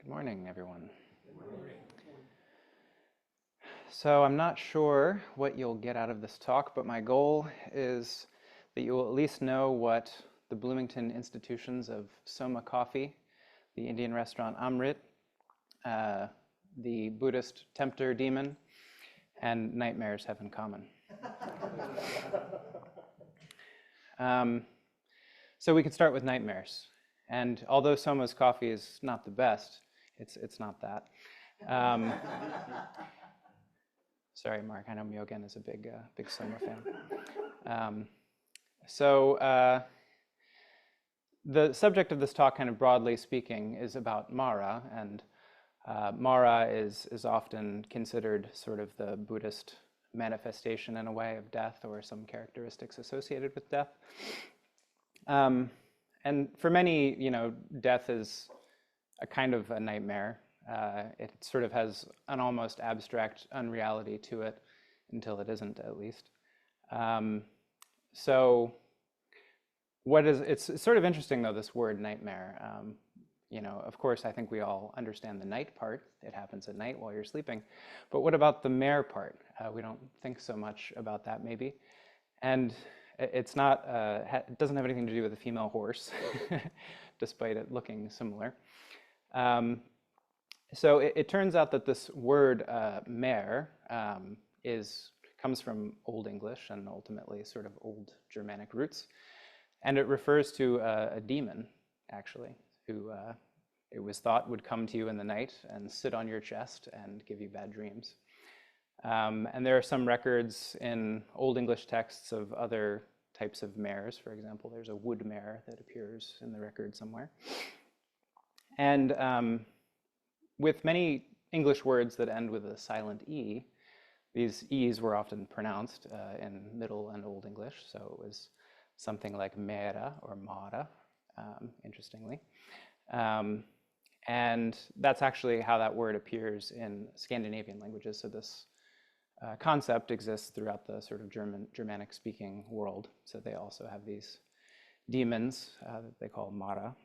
Morning, everyone. So I'm not sure what you'll get out of this talk, but my goal is that you will at least know what the Bloomington institutions of Soma Coffee, the Indian restaurant Amrit, the Buddhist tempter demon, and nightmares have in common. So we could start with nightmares. And although Soma's coffee is not the best, it's not that. Sorry, Mark. I know Myogen is a big Soma fan. The subject of this talk, kind of broadly speaking, is about Mara, and Mara is often considered sort of the Buddhist manifestation in a way of death or some characteristics associated with death. And for many, death is a kind of a nightmare. It sort of has an almost abstract unreality to it until it isn't, at least. It's sort of interesting, though, this word nightmare. Of course, I think we all understand the night part. It happens at night while you're sleeping. But what about the mare part? We don't think so much about that, maybe. And it's not, it doesn't have anything to do with a female horse, despite it looking similar. So it turns out that this word mare comes from Old English and ultimately sort of Old Germanic roots. And it refers to a demon, actually, who it was thought would come to you in the night and sit on your chest and give you bad dreams. And there are some records in Old English texts of other types of mares. For example, there's a wood mare that appears in the record somewhere. And with many English words that end with a silent E, these E's were often pronounced in Middle and Old English. So it was something like mera or mara, interestingly. And that's actually how that word appears in Scandinavian languages. So this concept exists throughout the sort of Germanic-speaking world. So they also have these demons that they call mara.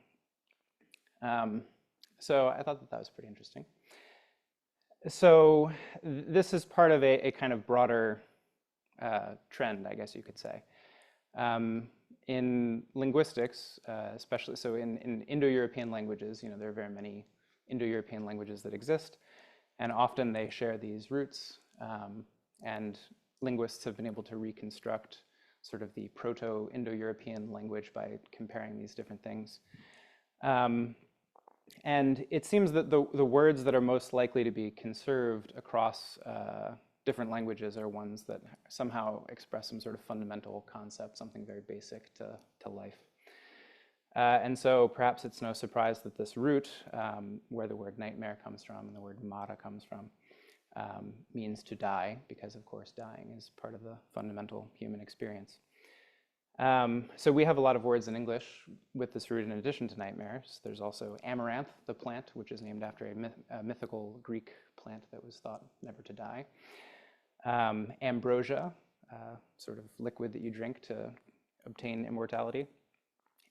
So I thought that was pretty interesting. So this is part of a kind of broader trend, I guess you could say. In linguistics, especially, so in Indo-European languages, there are very many Indo-European languages that exist, and often they share these roots, and linguists have been able to reconstruct sort of the Proto-Indo-European language by comparing these different things. And it seems that the words that are most likely to be conserved across different languages are ones that somehow express some sort of fundamental concept, something very basic to life. And so perhaps it's no surprise that this root, where the word nightmare comes from and the word mara comes from, means to die, because of course dying is part of the fundamental human experience. So we have a lot of words in English with this root in addition to nightmares. There's also amaranth, the plant, which is named after a mythical Greek plant that was thought never to die. Ambrosia, sort of liquid that you drink to obtain immortality.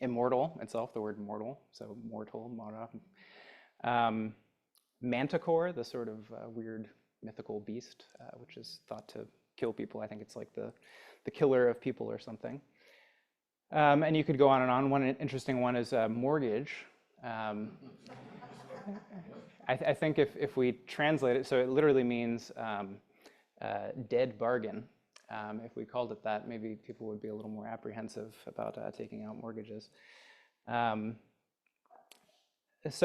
Immortal itself, the word mortal, so mortal, mara. Manticore, the sort of weird mythical beast, which is thought to kill people. I think it's like the killer of people or something. And you could go on and on. One interesting one is mortgage. I think if we translate it, so it literally means dead bargain. If we called it that, maybe people would be a little more apprehensive about taking out mortgages. So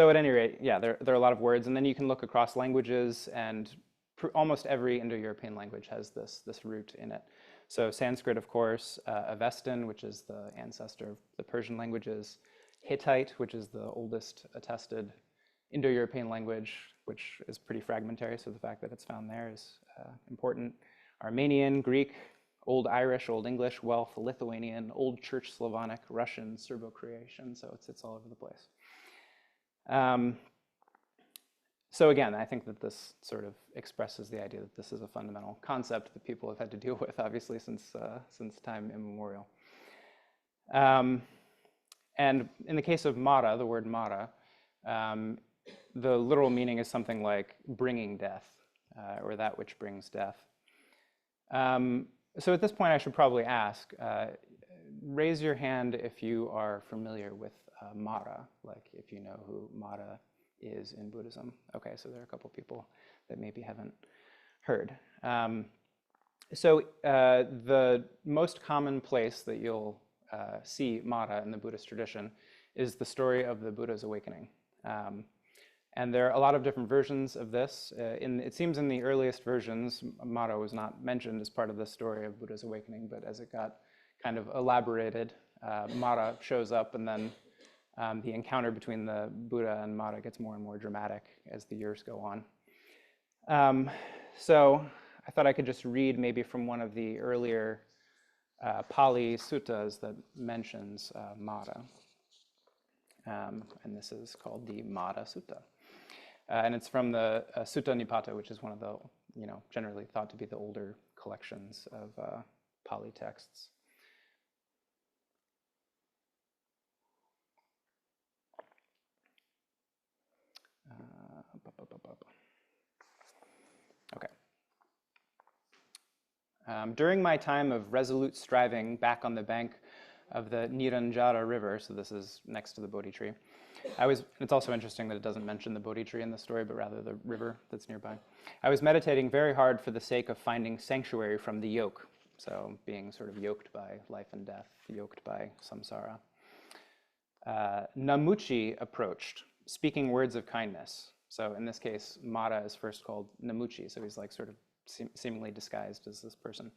at any rate, yeah, there are a lot of words. And then you can look across languages, and almost every Indo-European language has this root in it. So Sanskrit, of course, Avestan, which is the ancestor of the Persian languages, Hittite, which is the oldest attested Indo-European language, which is pretty fragmentary, so the fact that it's found there is important. Armenian, Greek, Old Irish, Old English, Welsh, Lithuanian, Old Church Slavonic, Russian, Serbo-Croatian, so it's all over the place. So again, I think that this sort of expresses the idea that this is a fundamental concept that people have had to deal with, obviously, since time immemorial. And in the case of Mara, the word Mara, the literal meaning is something like bringing death, or that which brings death. So at this point, I should probably ask, raise your hand if you are familiar with Mara, like if you know who Mara is in Buddhism. Okay, so there are a couple people that maybe haven't heard. So the most common place that you'll see Mara in the Buddhist tradition is the story of the Buddha's awakening. And there are a lot of different versions of this. It seems in the earliest versions, Mara was not mentioned as part of the story of Buddha's awakening, but as it got kind of elaborated, Mara shows up, and then the encounter between the Buddha and Mara gets more and more dramatic as the years go on. So I thought I could just read maybe from one of the earlier Pali suttas that mentions Mara. And this is called the Mara Sutta. And it's from the Sutta Nipata, which is one of the, generally thought to be the older collections of Pali texts. Okay. During my time of resolute striving back on the bank of the Niranjara River, so this is next to the Bodhi tree, it's also interesting that it doesn't mention the Bodhi tree in the story, but rather the river that's nearby. I was meditating very hard for the sake of finding sanctuary from the yoke, so being sort of yoked by life and death, yoked by samsara. Namuchi approached, speaking words of kindness. So in this case, Mara is first called Namuchi, so he's like sort of seemingly disguised as this person.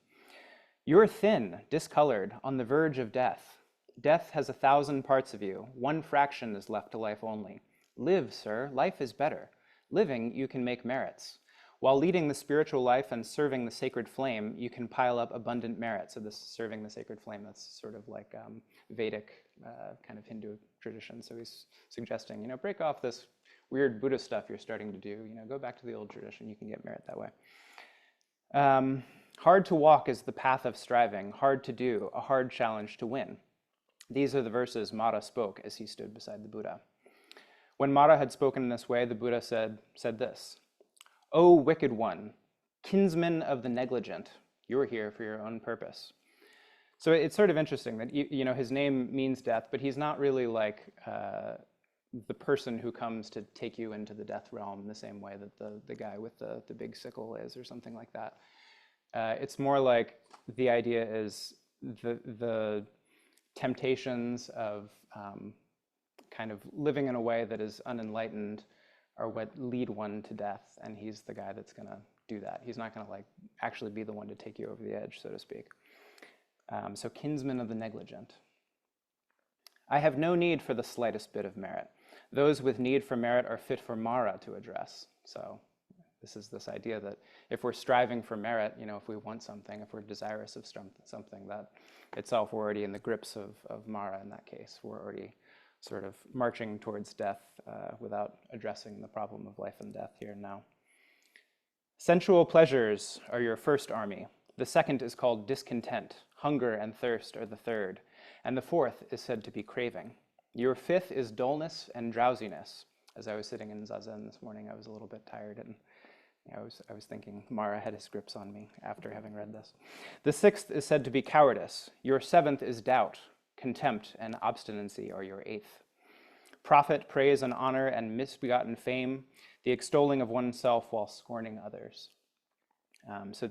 You're thin, discolored, on the verge of death. Death has 1,000 parts of you. 1 fraction is left to life only. Live, sir. Life is better. Living, you can make merits. While leading the spiritual life and serving the sacred flame, you can pile up abundant merit. So this serving the sacred flame, that's sort of like Vedic kind of Hindu tradition. So he's suggesting, break off this weird Buddhist stuff you're starting to do. Go back to the old tradition. You can get merit that way. Hard to walk is the path of striving. Hard to do, a hard challenge to win. These are the verses Mara spoke as he stood beside the Buddha. When Mara had spoken in this way, the Buddha said this, "O wicked one, kinsman of the negligent, you're here for your own purpose." So it's sort of interesting that his name means death, but he's not really like the person who comes to take you into the death realm in the same way that the guy with the big sickle is, or something like that. It's more like the idea is the temptations of kind of living in a way that is unenlightened are what lead one to death, and he's the guy that's going to do that. He's not going to like actually be the one to take you over the edge, so to speak. So kinsman of the negligent. I have no need for the slightest bit of merit. Those with need for merit are fit for Mara to address. So this is this idea that if we're striving for merit, if we want something, if we're desirous of something, that itself we're already in the grips of Mara in that case. We're already sort of marching towards death without addressing the problem of life and death here and now. Sensual pleasures are your first army. The second is called discontent. Hunger and thirst are the third. And the fourth is said to be craving. Your fifth is dullness and drowsiness. As I was sitting in Zazen this morning, I was a little bit tired, and I was thinking Mara had his grips on me after having read this. The sixth is said to be cowardice. Your seventh is doubt. Contempt and obstinacy are your eighth. Profit, praise, and honor, and misbegotten fame, the extolling of oneself while scorning others. So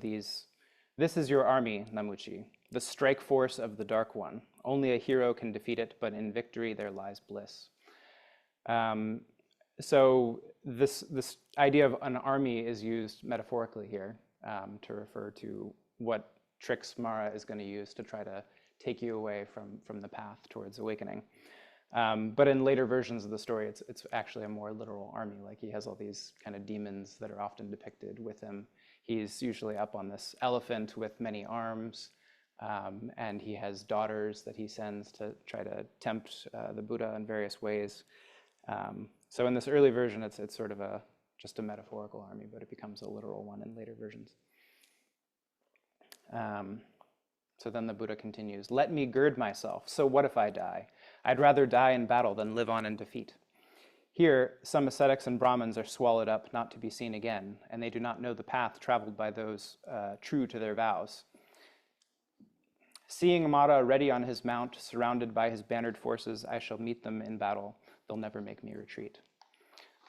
this is your army, Namuchi, the strike force of the Dark One. Only a hero can defeat it, but in victory there lies bliss. So this idea of an army is used metaphorically here to refer to what tricks Mara is going to use to try to take you away from the path towards awakening. But in later versions of the story, it's actually a more literal army. Like he has all these kind of demons that are often depicted with him. He's usually up on this elephant with many arms, and he has daughters that he sends to try to tempt the Buddha in various ways. So in this early version, it's sort of just a metaphorical army, but it becomes a literal one in later versions. So then the Buddha continues, "Let me gird myself. So what if I die? I'd rather die in battle than live on in defeat. Here, some ascetics and Brahmins are swallowed up, not to be seen again, and they do not know the path traveled by those true to their vows. Seeing Mara ready on his mount, surrounded by his bannered forces, I shall meet them in battle. They'll never make me retreat.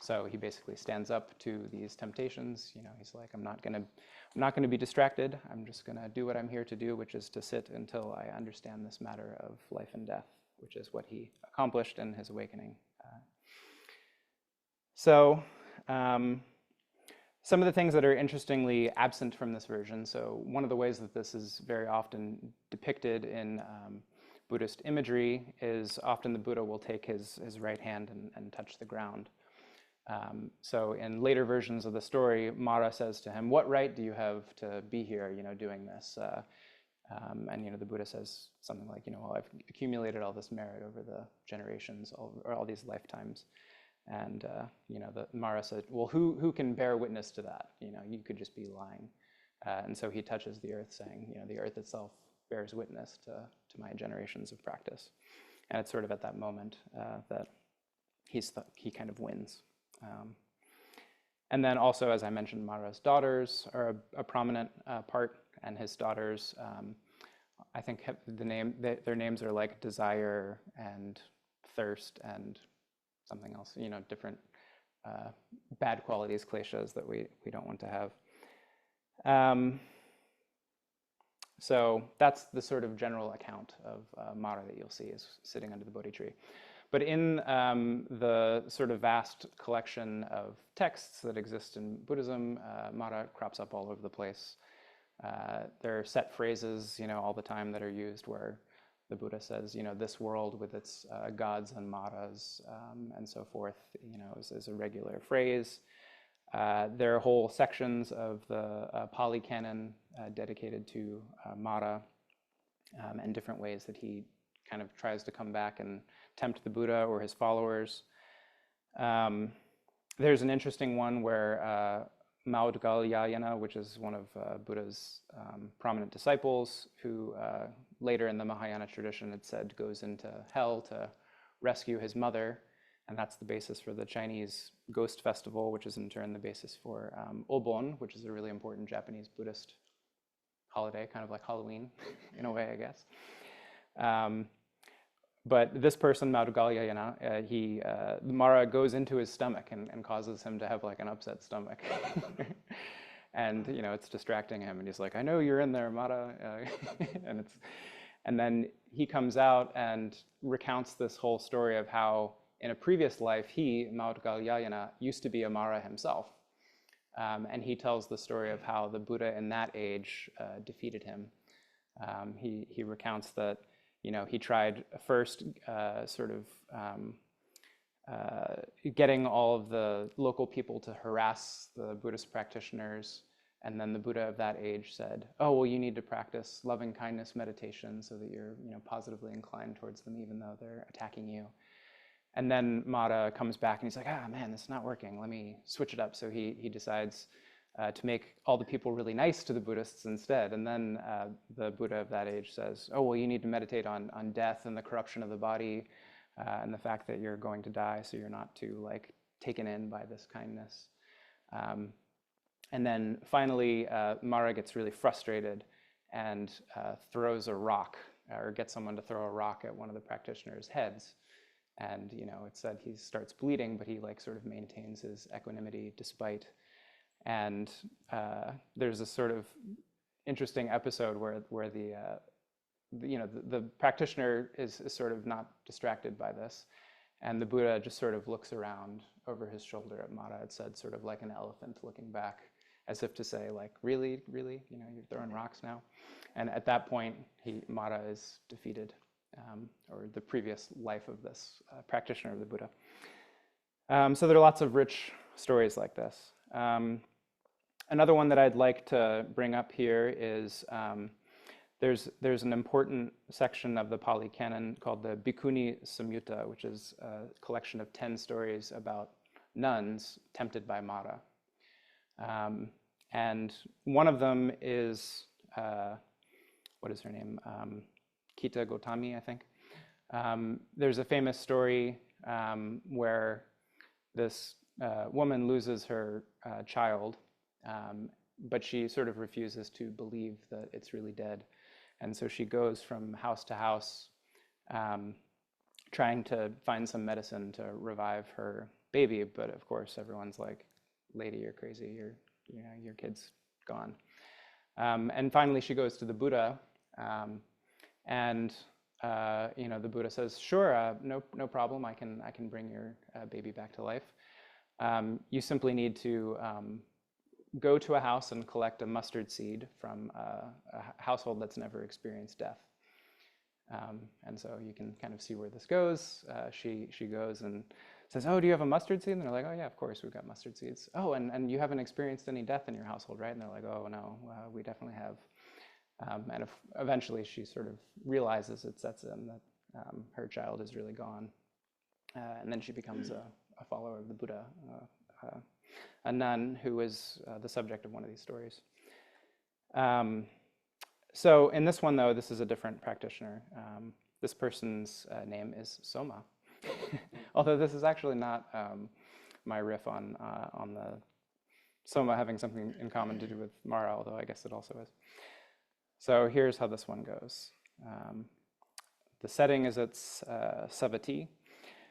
So he basically stands up to these temptations. You know, he's like, I'm not gonna be distracted. I'm just gonna do what I'm here to do, which is to sit until I understand this matter of life and death, which is what he accomplished in his awakening. Some of the things that are interestingly absent from this version. So one of the ways that this is very often depicted in Buddhist imagery is often the Buddha will take his right hand and touch the ground. So in later versions of the story, Mara says to him, "What right do you have to be here, you know, doing this?" And you know, the Buddha says something like, "You know, well, I've accumulated all this merit over the generations, all these lifetimes." And you know, Mara said, "Well, who can bear witness to that? You know, you could just be lying." And so he touches the earth, saying, "You know, the earth itself bears witness to my generations of practice." And it's sort of at that moment that he kind of wins. And then also, as I mentioned, Mara's daughters are a prominent part, and his daughters, I think, have their names are like Desire and Thirst and something else, you know, different bad qualities, kleshas that we don't want to have. So that's the sort of general account of Mara that you'll see is sitting under the Bodhi tree. But in the sort of vast collection of texts that exist in Buddhism, Mara crops up all over the place. There are set phrases, you know, all the time that are used where the Buddha says, you know, this world with its gods and maras and so forth, you know, is a regular phrase. There are whole sections of the Pali Canon dedicated to Mara and different ways that he kind of tries to come back and tempt the Buddha or his followers. There's an interesting one where Maudgalyayana, which is one of Buddha's prominent disciples, who later in the Mahayana tradition it said goes into hell to rescue his mother, and that's the basis for the Chinese Ghost Festival, which is in turn the basis for Obon, which is a really important Japanese Buddhist holiday, kind of like Halloween in a way, I guess. But this person, Maudgalyayana, Mara goes into his stomach and causes him to have like an upset stomach. And you know, it's distracting him, and he's like, "I know you're in there, Mara," and then he comes out and recounts this whole story of how in a previous life he, Maudgalyayana, used to be a Mara himself, and he tells the story of how the Buddha in that age defeated him. He recounts that, you know, he tried first getting all of the local people to harass the Buddhist practitioners, and then the Buddha of that age said, "Oh, well, you need to practice loving kindness meditation so that you're, you know, positively inclined towards them even though they're attacking you." And then Mara comes back and he's like, "Ah, man, this is not working. Let me switch it up." So he decides to make all the people really nice to the Buddhists instead. And then the Buddha of that age says, "Oh, well, you need to meditate on death and the corruption of the body and the fact that you're going to die, so you're not too like taken in by this kindness." And then finally, Mara gets really frustrated and throws a rock, or gets someone to throw a rock at one of the practitioners' heads. And you know, it said he starts bleeding, but he like sort of maintains his equanimity despite. And there's a sort of interesting episode where the practitioner is sort of not distracted by this, and the Buddha just sort of looks around over his shoulder at Mara. It said sort of like an elephant looking back, as if to say, like, really, you know, you're throwing rocks now. And at that point, Mara is defeated, or the previous life of this practitioner of the Buddha. So there are lots of rich stories like this. Another one that I'd like to bring up here is there's an important section of the Pali Canon called the Bhikkhuni Samyutta, which is a collection of 10 stories about nuns tempted by Mara. And one of them is, what is her name? Kita Gotami, I think. There's a famous story where this woman loses her child, but she sort of refuses to believe that it's really dead. And so she goes from house to house trying to find some medicine to revive her baby. But of course, everyone's like, lady, you're crazy. Your kid's gone. And finally, she goes to the Buddha, and the Buddha says, "Sure, no problem. I can bring your baby back to life. You simply need to go to a house and collect a mustard seed from a household that's never experienced death." And so you can kind of see where this goes. She goes and says, "Oh, do you have a mustard seed?" And they're like, "Oh yeah, of course, we've got mustard seeds." "Oh, and you haven't experienced any death in your household, right?" And they're like, "Oh no, we definitely have." And eventually she sort of realizes it sets in that her child is really gone. And then she becomes a follower of the Buddha, a nun who is the subject of one of these stories. So in this one, though, this is a different practitioner. This person's name is Soma. Although this is actually not my riff on the Soma having something in common to do with Mara, although I guess it also is. So here's how this one goes. The setting is at Savatthi.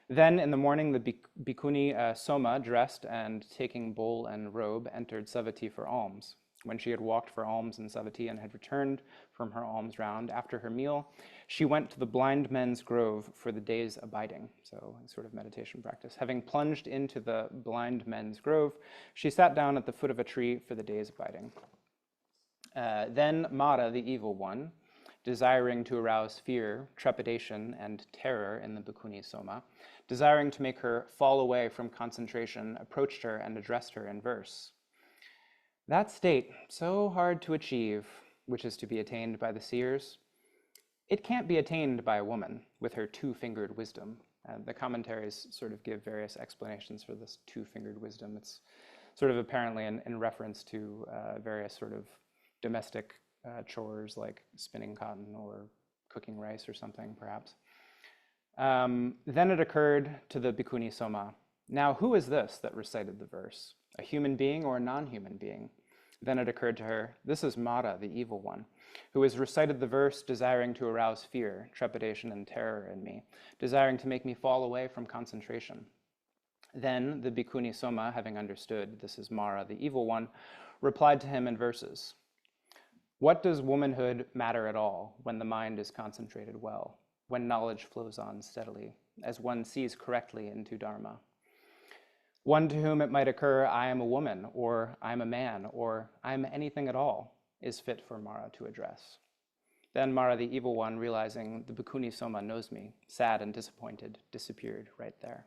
Then in the morning, the bhikkhuni Soma, dressed and taking bowl and robe, entered Savatthi for alms. When she had walked for alms in Savatthi and had returned from her alms round after her meal, she went to the blind men's grove for the day's abiding, so sort of meditation practice. Having plunged into the blind men's grove, she sat down at the foot of a tree for the day's abiding. Then Mara, the evil one, desiring to arouse fear, trepidation, and terror in the bhikkhuni Soma, desiring to make her fall away from concentration, approached her and addressed her in verse. "That state, so hard to achieve, which is to be attained by the seers, it can't be attained by a woman with her two-fingered wisdom." The commentaries sort of give various explanations for this two-fingered wisdom. It's sort of apparently in reference to various sort of domestic chores like spinning cotton or cooking rice or something, perhaps. Then it occurred to the bhikkhuni Soma, "Now who is this that recited the verse? A human being or a non-human being?" Then it occurred to her, "This is Mara, the evil one, who has recited the verse desiring to arouse fear, trepidation, and terror in me, desiring to make me fall away from concentration." Then the bhikkhuni Soma, having understood this is Mara, the evil one, replied to him in verses. "What does womanhood matter at all when the mind is concentrated well, when knowledge flows on steadily, as one sees correctly into Dharma? One to whom it might occur, I am a woman, or I am a man, or I am anything at all, is fit for Mara to address." Then Mara, the evil one, realizing the bhikkhuni Soma knows me, sad and disappointed, disappeared right there.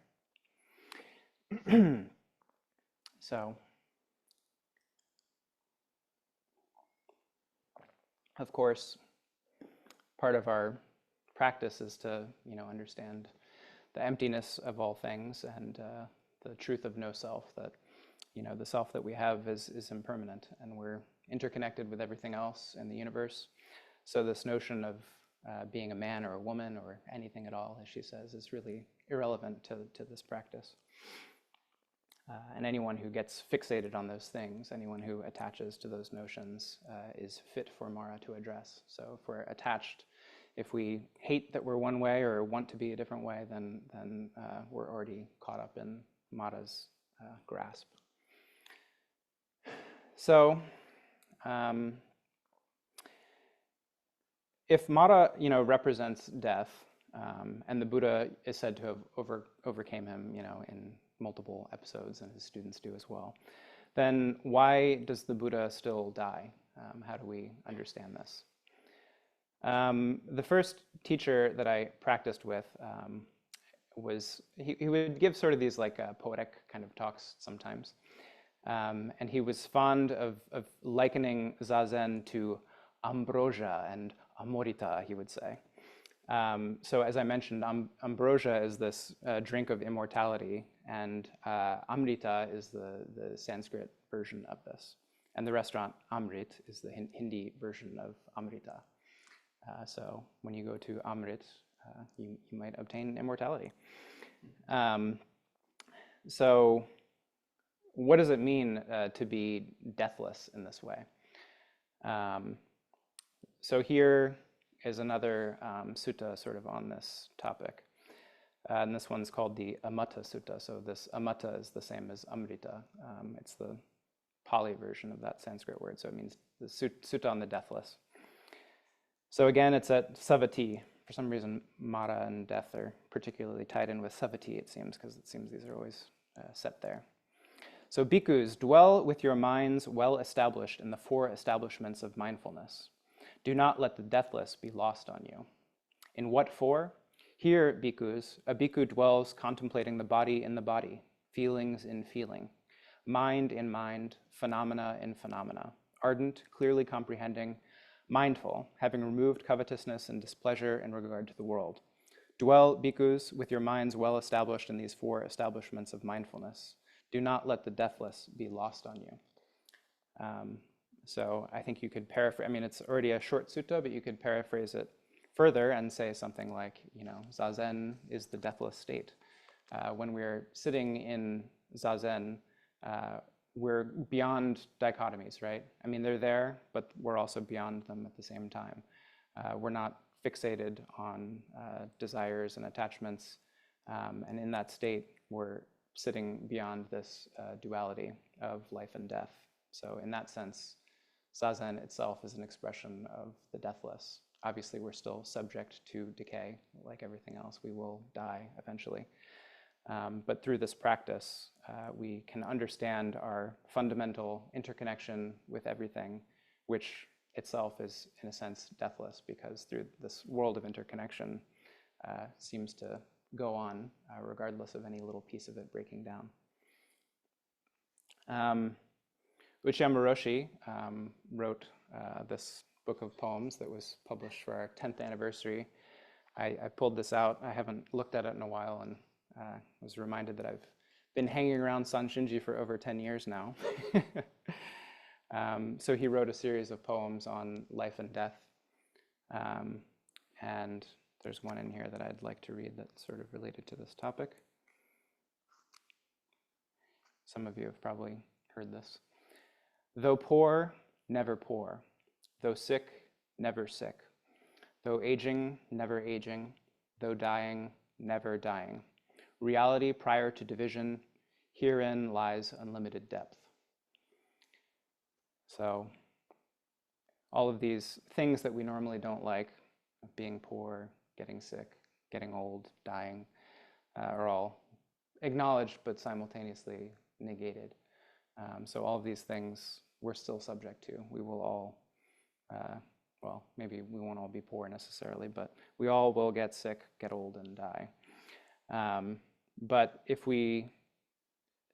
So, of course, part of our practice is to, understand the emptiness of all things and the truth of no self, that, the self that we have is impermanent and we're interconnected with everything else in the universe. So this notion of being a man or a woman or anything at all, as she says, is really irrelevant to this practice. And anyone who gets fixated on those things, anyone who attaches to those notions is fit for Mara to address. So if we're attached, if we hate that we're one way or want to be a different way, then we're already caught up in Mara's grasp. So if Mara, represents death, and the Buddha is said to have overcame him, in multiple episodes, and his students do as well, then why does the Buddha still die? How do we understand this? The first teacher that I practiced with was, he would give sort of these like poetic kind of talks sometimes. And he was fond of likening Zazen to ambrosia and amorita, he would say. So as I mentioned, ambrosia is this drink of immortality, and amrita is the Sanskrit version of this. And the restaurant Amrit is the Hindi version of amrita. So when you go to Amrit, you might obtain immortality. So what does it mean to be deathless in this way? Um, so here is another sutta sort of on this topic. And this one's called the Amata Sutta. So this Amata is the same as Amrita. It's the Pali version of that Sanskrit word. So it means the sutta on the deathless. So again, it's at Savati. For some reason, Mara and death are particularly tied in with Savati, it seems, because it seems these are always set there. So bhikkhus, dwell with your minds well established in the four establishments of mindfulness. Do not let the deathless be lost on you. In what four? Here, bhikkhus, a bhikkhu dwells contemplating the body in the body, feelings in feeling, mind in mind, phenomena in phenomena, ardent, clearly comprehending, mindful, having removed covetousness and displeasure in regard to the world. Dwell, bhikkhus, with your minds well established in these four establishments of mindfulness. Do not let the deathless be lost on you. So I think you could paraphrase, I mean, it's already a short sutta, but you could paraphrase it further and say something like, Zazen is the deathless state. When we're sitting in Zazen, we're beyond dichotomies, right? I mean, they're there, but we're also beyond them at the same time. We're not fixated on desires and attachments. And in that state, we're sitting beyond this duality of life and death. So in that sense, Zazen itself is an expression of the deathless. Obviously, we're still subject to decay. Like everything else, we will die eventually. But through this practice, we can understand our fundamental interconnection with everything, which itself is, in a sense, deathless, because through this world of interconnection seems to go on regardless of any little piece of it breaking down. Uchiyama Roshi wrote this book of poems that was published for our 10th anniversary. I pulled this out. I haven't looked at it in a while, and was reminded that I've been hanging around Sanshinji for over 10 years now. So he wrote a series of poems on life and death. And there's one in here that I'd like to read that's sort of related to this topic. Some of you have probably heard this. Though poor, never poor. Though sick, never sick. Though aging, never aging. Though dying, never dying. Reality prior to division, herein lies unlimited depth. So all of these things that we normally don't like, being poor, getting sick, getting old, dying, are all acknowledged but simultaneously negated. So all of these things we're still subject to. We will all, well, maybe we won't all be poor necessarily, but we all will get sick, get old, and die. But if we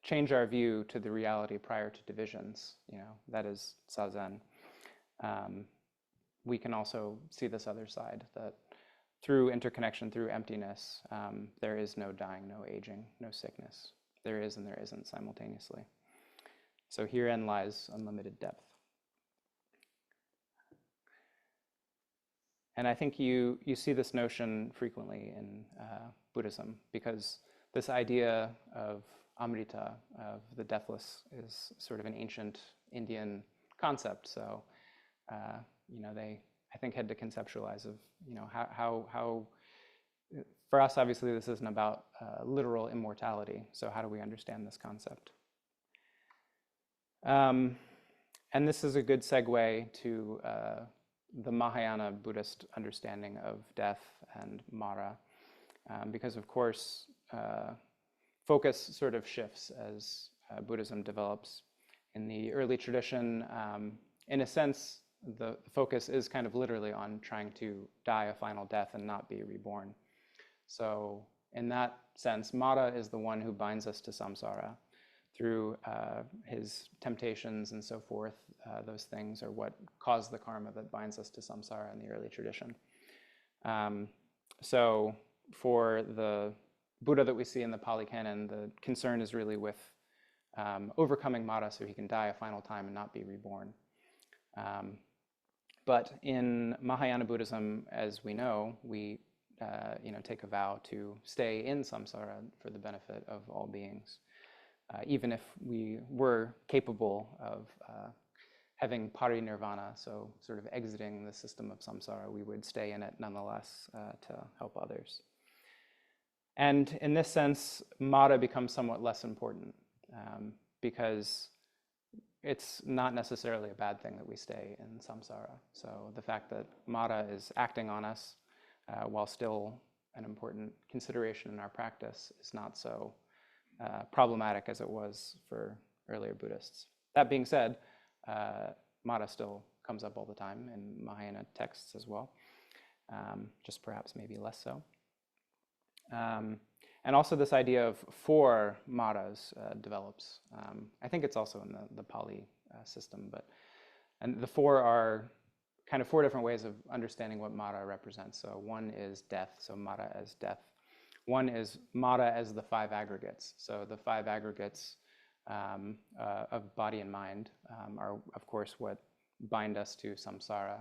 change our view to the reality prior to divisions, that is Zazen, we can also see this other side, that through interconnection, through emptiness, there is no dying, no aging, no sickness. There is and there isn't simultaneously. So herein lies unlimited depth. And I think you see this notion frequently in Buddhism, because this idea of Amrita, of the deathless, is sort of an ancient Indian concept. So, they, I think, had to conceptualize of, how for us, obviously, this isn't about literal immortality. So how do we understand this concept? And this is a good segue to the Mahayana Buddhist understanding of death and Mara, because of course focus sort of shifts as Buddhism develops. In the early tradition, in a sense, the focus is kind of literally on trying to die a final death and not be reborn. So in that sense, Mara is the one who binds us to samsara. Through his temptations and so forth, those things are what cause the karma that binds us to samsara in the early tradition. So for the Buddha that we see in the Pali Canon, the concern is really with overcoming Mara so he can die a final time and not be reborn. But in Mahayana Buddhism, as we know, we take a vow to stay in samsara for the benefit of all beings. Even if we were capable of having parinirvana, so sort of exiting the system of samsara, we would stay in it nonetheless to help others. And in this sense, mara becomes somewhat less important because it's not necessarily a bad thing that we stay in samsara. So the fact that mara is acting on us while still an important consideration in our practice is not so problematic as it was for earlier Buddhists. That being said, mara still comes up all the time in Mahayana texts as well, just perhaps maybe less so. And also this idea of four maras develops. I think it's also in the Pali system, and the four are kind of four different ways of understanding what mara represents. So one is death, so mara as death. One is mara as the five aggregates. So the five aggregates of body and mind are, of course, what bind us to samsara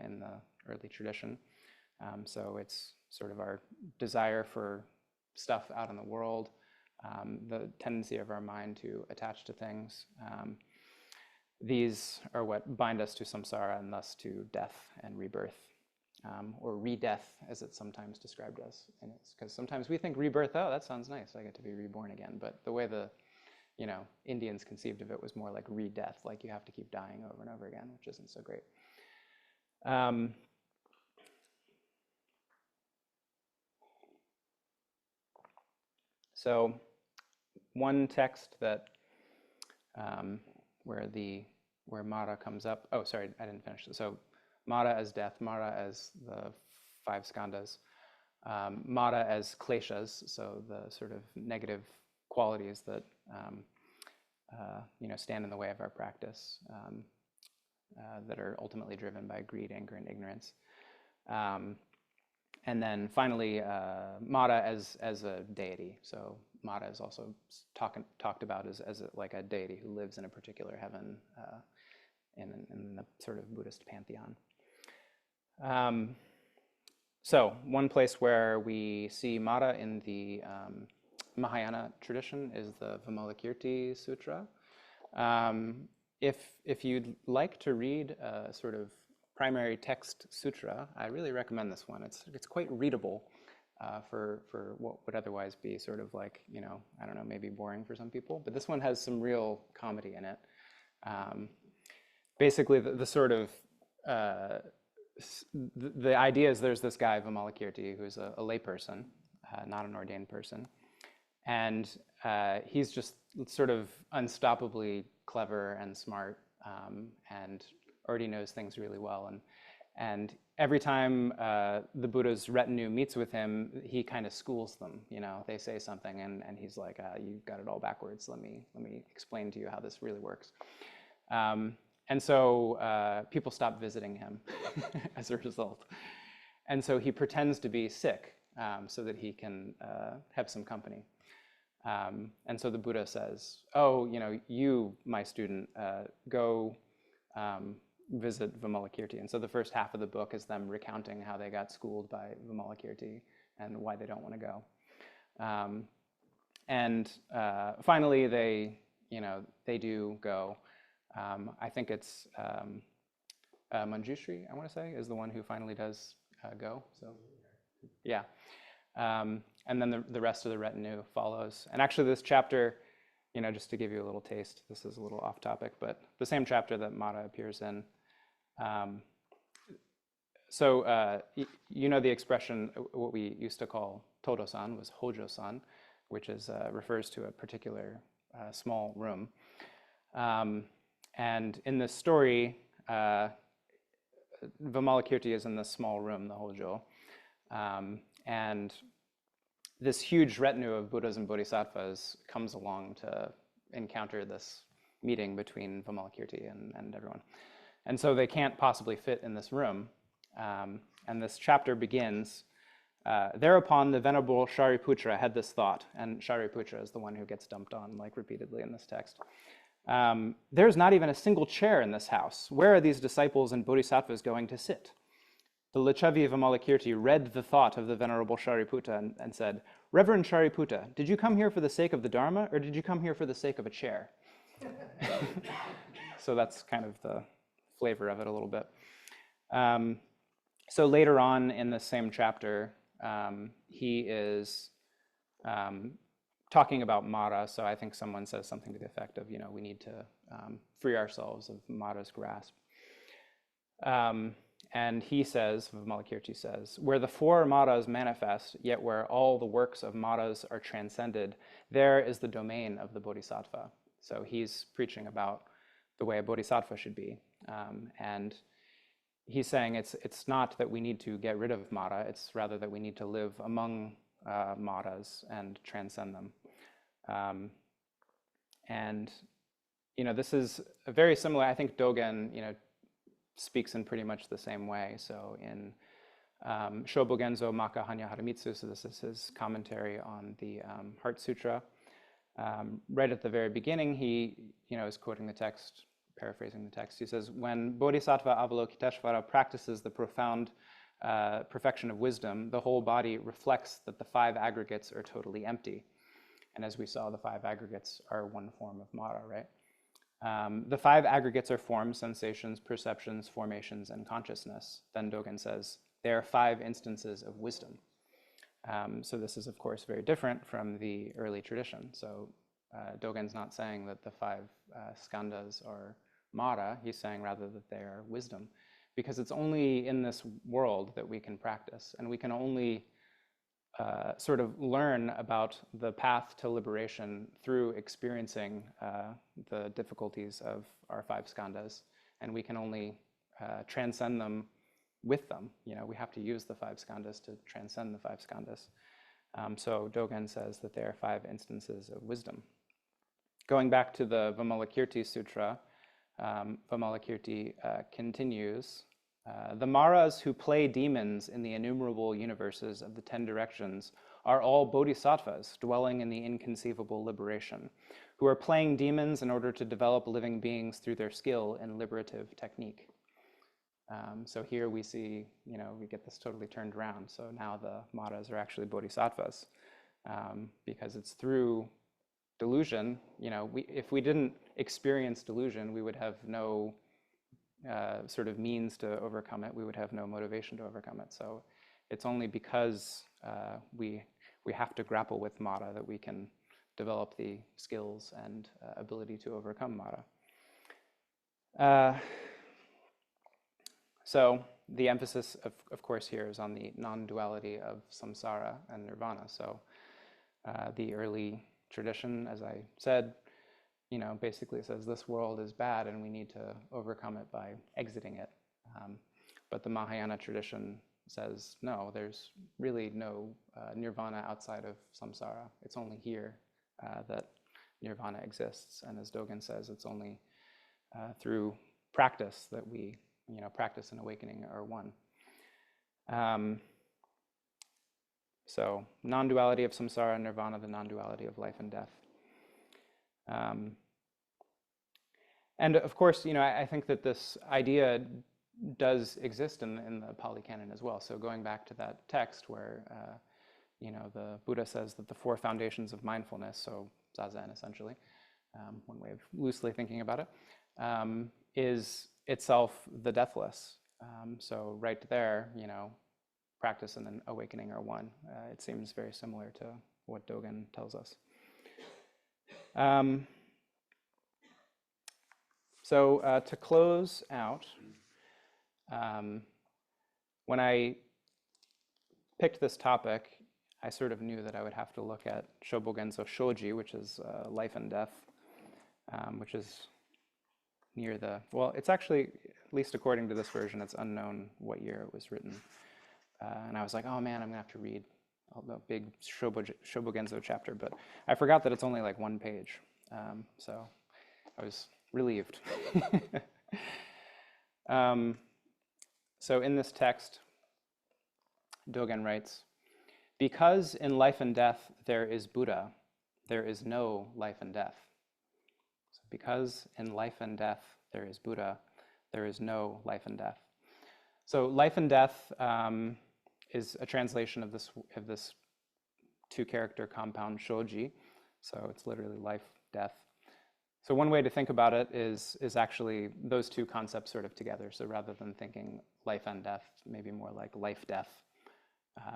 in the early tradition. So it's sort of our desire for stuff out in the world, the tendency of our mind to attach to things. These are what bind us to samsara and thus to death and rebirth, or re-death as it's sometimes described as. And it's because sometimes we think rebirth, oh, that sounds nice, I get to be reborn again. But the way the Indians conceived of it was more like re-death, like you have to keep dying over and over again, which isn't so great. So one text that where mara comes up. Oh, sorry, I didn't finish. So mara as death, mara as the five skandhas, mara as kleshas, so the sort of negative qualities that stand in the way of our practice, that are ultimately driven by greed, anger, and ignorance. And then finally, mara as a deity. So mara is also talked about as like a deity who lives in a particular heaven in the sort of Buddhist pantheon. So one place where we see mara in the Mahayana tradition is the Vimalakirti Sutra. If you'd like to read a sort of primary text sutra, I really recommend this one. It's quite readable for what would otherwise be sort of like, I don't know, maybe boring for some people. But this one has some real comedy in it. Basically, the sort of the idea is there's this guy Vimalakirti who's a lay person, not an ordained person, and he's just sort of unstoppably clever and smart, and already knows things really well. And every time the Buddha's retinue meets with him, he kind of schools them. They say something, and he's like, "You've got it all backwards. Let me explain to you how this really works." And so people stop visiting him as a result. And so he pretends to be sick so that he can have some company. And so the Buddha says, "Oh, you, my student, go visit Vimalakirti." And so the first half of the book is them recounting how they got schooled by Vimalakirti and why they don't want to go. And finally, they do go. I think it's Manjushri, I want to say, is the one who finally does go. So, yeah. And then the rest of the retinue follows. And actually, this chapter, just to give you a little taste, this is a little off topic, but the same chapter that Mara appears in. The expression, what we used to call Todo-san was Hojo-san, which refers to a particular small room. And in this story, Vimalakirti is in this small room, the Hojo. And this huge retinue of Buddhas and Bodhisattvas comes along to encounter this meeting between Vimalakirti and everyone. And so they can't possibly fit in this room. And this chapter begins, thereupon the Venerable Shariputra had this thought, and Shariputra is the one who gets dumped on repeatedly in this text. There's not even a single chair in this house. Where are these disciples and bodhisattvas going to sit? The Lichavi Vimalakirti read the thought of the Venerable Shariputra and said, "Reverend Shariputra, did you come here for the sake of the Dharma, or did you come here for the sake of a chair?" So that's kind of the flavor of it a little bit. So later on in the same chapter, he is talking about Mara. So I think someone says something to the effect of, we need to free ourselves of Mara's grasp. And he says, Vimalakirti says, where the four Maras manifest, yet where all the works of Maras are transcended, there is the domain of the Bodhisattva. So he's preaching about the way a Bodhisattva should be. And he's saying it's not that we need to get rid of Mara, it's rather that we need to live among Maras and transcend them. And this is a very similar, I think Dogen, speaks in pretty much the same way. So in Shobogenzo Maka Hanya Haramitsu, so this is his commentary on the Heart Sutra. Right at the very beginning, he is quoting the text, paraphrasing the text. He says, when Bodhisattva Avalokiteshvara practices the profound perfection of wisdom, the whole body reflects that the five aggregates are totally empty. And as we saw, the five aggregates are one form of Mara, right? The five aggregates are forms, sensations, perceptions, formations, and consciousness. Then Dogen says, they are five instances of wisdom. So this is, of course, very different from the early tradition. So Dogen's not saying that the five skandhas are Mara. He's saying rather that they are wisdom. Because it's only in this world that we can practice. And we can only sort of learn about the path to liberation through experiencing the difficulties of our five skandhas, and we can only transcend them with them. We have to use the five skandhas to transcend the five skandhas. So Dogen says that there are five instances of wisdom. Going back to the Vimalakirti Sutra, Vimalakirti continues, the Maras who play demons in the innumerable universes of the 10 directions are all bodhisattvas dwelling in the inconceivable liberation, who are playing demons in order to develop living beings through their skill in liberative technique. So here we see, we get this totally turned around. So now the Maras are actually bodhisattvas, because it's through delusion. If we didn't experience delusion, we would have no sort of means to overcome it. We would have no motivation to overcome it. So it's only because we have to grapple with Mara that we can develop the skills and ability to overcome Mara. So the emphasis, of course, here is on the non-duality of samsara and nirvana. So the early tradition, as I said, basically says this world is bad and we need to overcome it by exiting it. But the Mahayana tradition says, no, there's really no nirvana outside of samsara. It's only here that nirvana exists. And as Dogen says, it's only through practice that we, practice and awakening are one. So non-duality of samsara and nirvana, the non-duality of life and death. And of course, I think that this idea does exist in the Pali Canon as well. So going back to that text where, the Buddha says that the four foundations of mindfulness, so zazen essentially, one way of loosely thinking about it, is itself the deathless. So right there, practice and then awakening are one. It seems very similar to what Dogen tells us. So to close out, when I picked this topic, I sort of knew that I would have to look at Shobogenzo Shoji, which is life and death, which is near the, well, it's actually, at least according to this version, it's unknown what year it was written. And I was like, oh man, I'm gonna have to read a big Shobogenzo chapter, but I forgot that it's only like one page. So I was relieved. So in this text, Dogen writes, because in life and death there is Buddha, there is no life and death. So because in life and death there is Buddha, there is no life and death. So life and death is a translation of this two-character compound shoji. So it's literally life, death. So one way to think about it is actually those two concepts sort of together. So rather than thinking life and death, maybe more like life, death.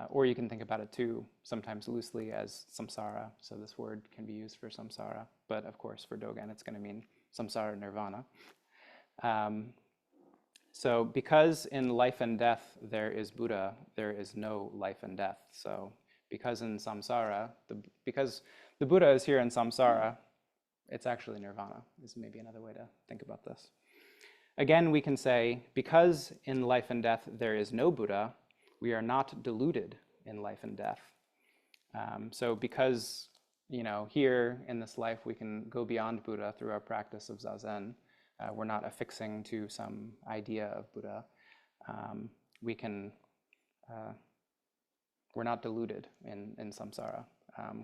Or you can think about it too, sometimes loosely as samsara. So this word can be used for samsara, but of course for Dogen it's going to mean samsara nirvana. So because in life and death there is Buddha, there is no life and death. So because in samsara, because the Buddha is here in samsara, it's actually nirvana, is maybe another way to think about this. Again, we can say, because in life and death there is no Buddha, we are not deluded in life and death. So because, here in this life we can go beyond Buddha through our practice of Zazen, we're not affixing to some idea of Buddha. We're not deluded in samsara.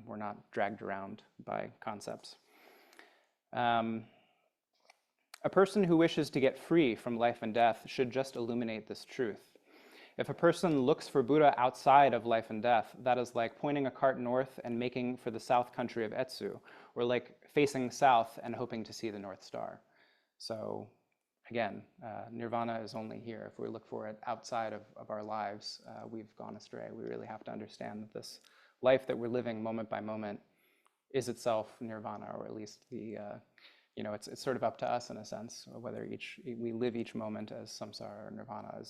We're not dragged around by concepts. A person who wishes to get free from life and death should just illuminate this truth. If a person looks for Buddha outside of life and death, that is like pointing a cart north and making for the south country of Etsu, or like facing south and hoping to see the North Star. So again, nirvana is only here. If we look for it outside of our lives, we've gone astray. We really have to understand that this life that we're living moment by moment is itself nirvana, or at least it's sort of up to us in a sense, whether we live each moment as samsara or nirvana.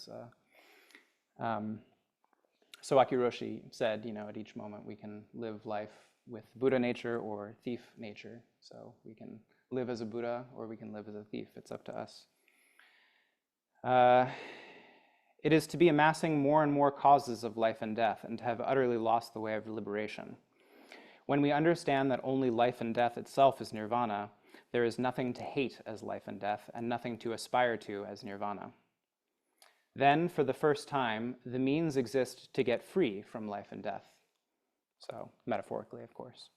Soaki Roshi said, at each moment we can live life with Buddha nature or thief nature. So we can live as a Buddha or we can live as a thief. It's up to us. It is to be amassing more and more causes of life and death and to have utterly lost the way of liberation. When we understand that only life and death itself is nirvana, there is nothing to hate as life and death and nothing to aspire to as nirvana. Then, for the first time, the means exist to get free from life and death. So, metaphorically, of course.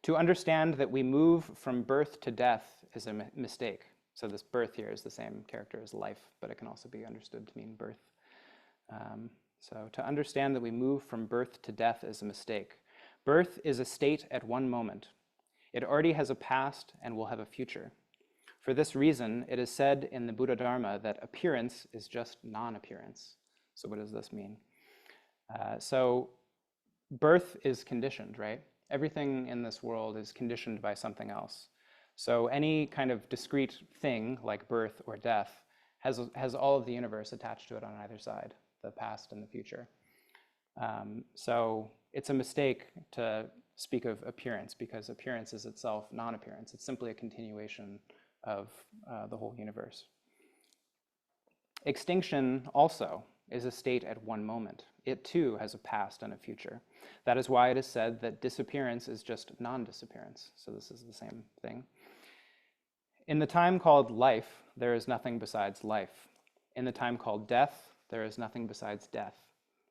To understand that we move from birth to death is a mistake. So this birth here is the same character as life, but it can also be understood to mean birth. So to understand that we move from birth to death is a mistake. Birth is a state at one moment. It already has a past and will have a future. For this reason, it is said in the Buddha Dharma that appearance is just non-appearance. So what does this mean? So birth is conditioned, right? Everything in this world is conditioned by something else. So any kind of discrete thing like birth or death has all of the universe attached to it on either side, the past and the future. So it's a mistake to speak of appearance because appearance is itself non-appearance. It's simply a continuation of the whole universe. Extinction also is a state at one moment. It too has a past and a future. That is why it is said that disappearance is just non-disappearance. So this is the same thing. In the time called life, there is nothing besides life. In the time called death, there is nothing besides death.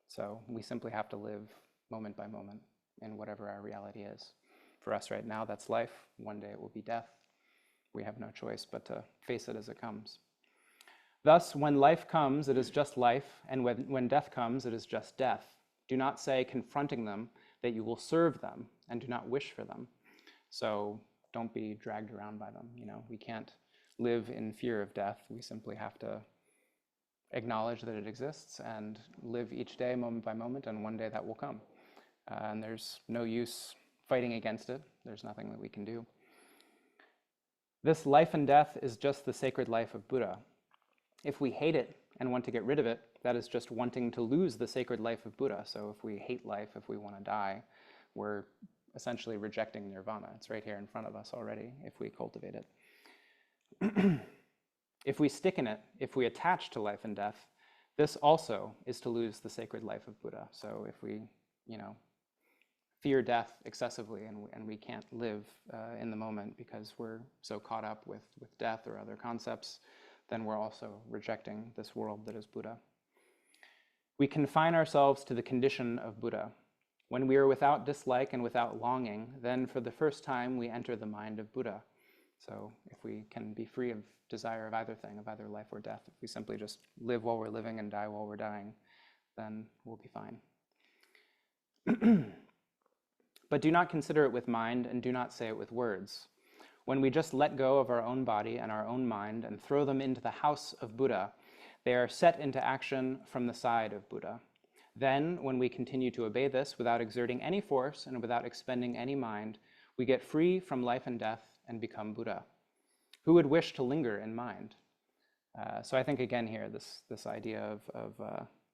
So we simply have to live moment by moment in whatever our reality is. For us right now, that's life. One day it will be death. We have no choice but to face it as it comes. Thus, when life comes, it is just life, and when death comes, it is just death. Do not say, confronting them, that you will serve them, and do not wish for them. So don't be dragged around by them. We can't live in fear of death. We simply have to acknowledge that it exists and live each day moment by moment, and one day that will come. And there's no use fighting against it. There's nothing that we can do. This life and death is just the sacred life of Buddha. If we hate it and want to get rid of it, that is just wanting to lose the sacred life of Buddha. So if we hate life, if we want to die, we're essentially rejecting nirvana. It's right here in front of us already if we cultivate it. If we stick in it, if we attach to life and death, this also is to lose the sacred life of Buddha. So if we, fear death excessively and we can't live in the moment because we're so caught up with death or other concepts, then we're also rejecting this world that is Buddha. We confine ourselves to the condition of Buddha. When we are without dislike and without longing, then for the first time we enter the mind of Buddha. So if we can be free of desire of either thing, of either life or death, if we simply just live while we're living and die while we're dying, then we'll be fine. But do not consider it with mind, and do not say it with words. When we just let go of our own body and our own mind and throw them into the house of Buddha, they are set into action from the side of Buddha. Then, when we continue to obey this without exerting any force and without expending any mind, we get free from life and death and become Buddha. Who would wish to linger in mind? So I think, again, here, this idea of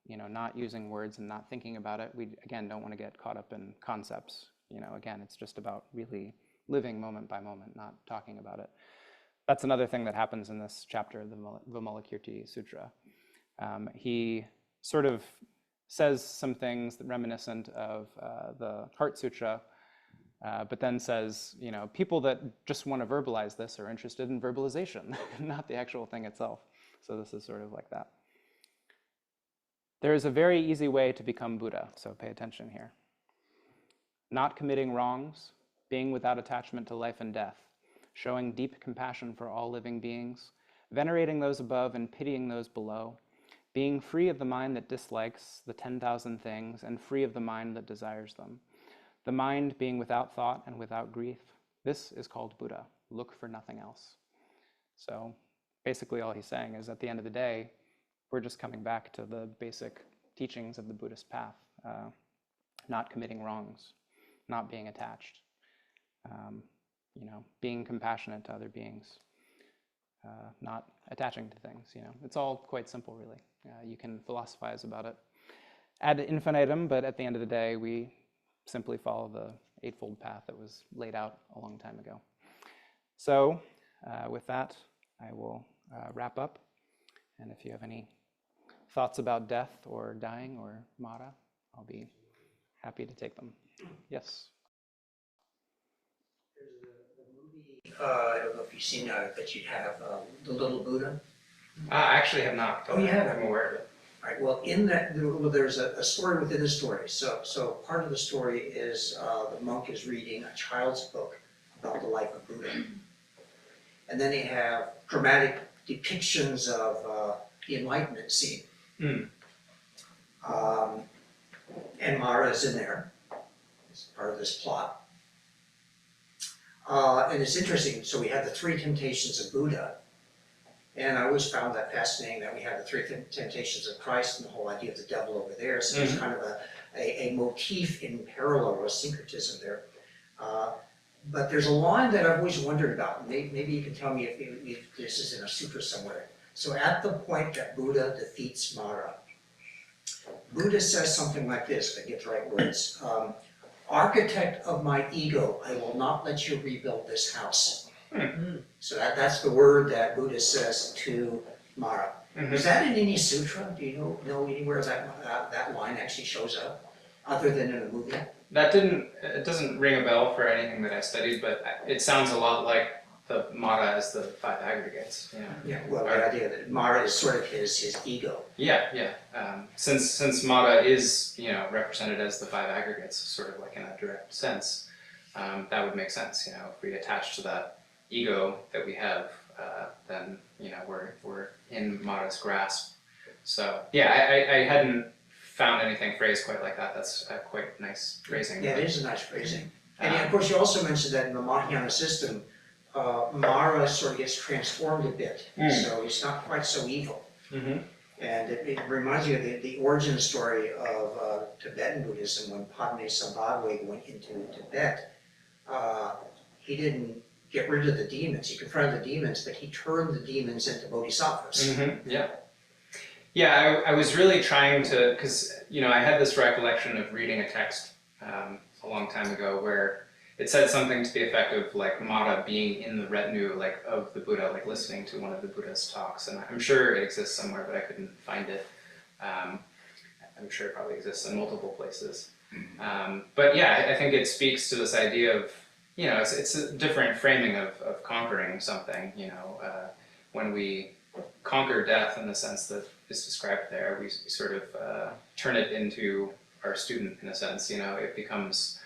not using words and not thinking about it, we, again, don't want to get caught up in concepts. Again, it's just about really living moment by moment, not talking about it. That's another thing that happens in this chapter, the Vimalakirti Sutra. He sort of says some things reminiscent of the Heart Sutra, but then says, people that just want to verbalize this are interested in verbalization, not the actual thing itself. So this is sort of like that. There is a very easy way to become Buddha, so pay attention here. Not committing wrongs, being without attachment to life and death, showing deep compassion for all living beings, venerating those above and pitying those below, being free of the mind that dislikes the 10,000 things and free of the mind that desires them, the mind being without thought and without grief. This is called Buddha. Look for nothing else. So basically all he's saying is at the end of the day, we're just coming back to the basic teachings of the Buddhist path, not committing wrongs, not being attached, being compassionate to other beings, not attaching to things. It's all quite simple, really. You can philosophize about it ad infinitum, but at the end of the day, we simply follow the Eightfold Path that was laid out a long time ago. So with that, I will wrap up. And if you have any thoughts about death or dying or Mara, I'll be happy to take them. Yes? There's the movie, I don't know if you've seen it, but you'd have The Little Buddha. I actually have not. Oh, you haven't? I'm aware of it. All right, well, in that, there's a story within the story. So part of the story is the monk is reading a child's book about the life of Buddha. And then they have dramatic depictions of the Enlightenment scene. Mm. And Mara is in there. It's part of this plot. And it's interesting, so we have the three temptations of Buddha. And I always found that fascinating that we have the three temptations of Christ and the whole idea of the devil over there. So there's kind of a motif in parallel or syncretism there. But there's a line that I've always wondered about. Maybe you can tell me if this is in a sutra somewhere. So at the point that Buddha defeats Mara, Buddha says something like this, if I get the right words. Architect of my ego, I will not let you rebuild this house. Mm-hmm. So that's the word that Buddha says to Mara. Mm-hmm. Is that in any sutra? Do you know anywhere that line actually shows up, other than in a movie? It doesn't ring a bell for anything that I studied, but it sounds a lot like the Mara as the five aggregates. Yeah. Well, the idea that Mara is sort of his ego. Yeah. Since Mara is represented as the five aggregates, sort of like in a direct sense, that would make sense. If we attach to that ego that we have, then we're in Mara's grasp. So yeah, I hadn't found anything phrased quite like that. That's quite nice phrasing. Yeah, it is a nice phrasing. And of course, you also mentioned that in the Mahayana system, Mara sort of gets transformed a bit, so he's not quite so evil. Mm-hmm. And it reminds you of the origin story of Tibetan Buddhism. When Padmasambhava went into Tibet, he didn't get rid of the demons. He confronted the demons, but he turned the demons into bodhisattvas. Mm-hmm. Yeah, I was really trying to, because I had this recollection of reading a text a long time ago where it said something to the effect of like Mara being in the retinue of the Buddha, listening to one of the Buddha's talks, and I'm sure it exists somewhere, but I couldn't find it. I'm sure it probably exists in multiple places. But yeah, I think it speaks to this idea of it's a different framing of conquering something. When we conquer death in the sense that is described there, we sort of turn it into our student in a sense. It becomes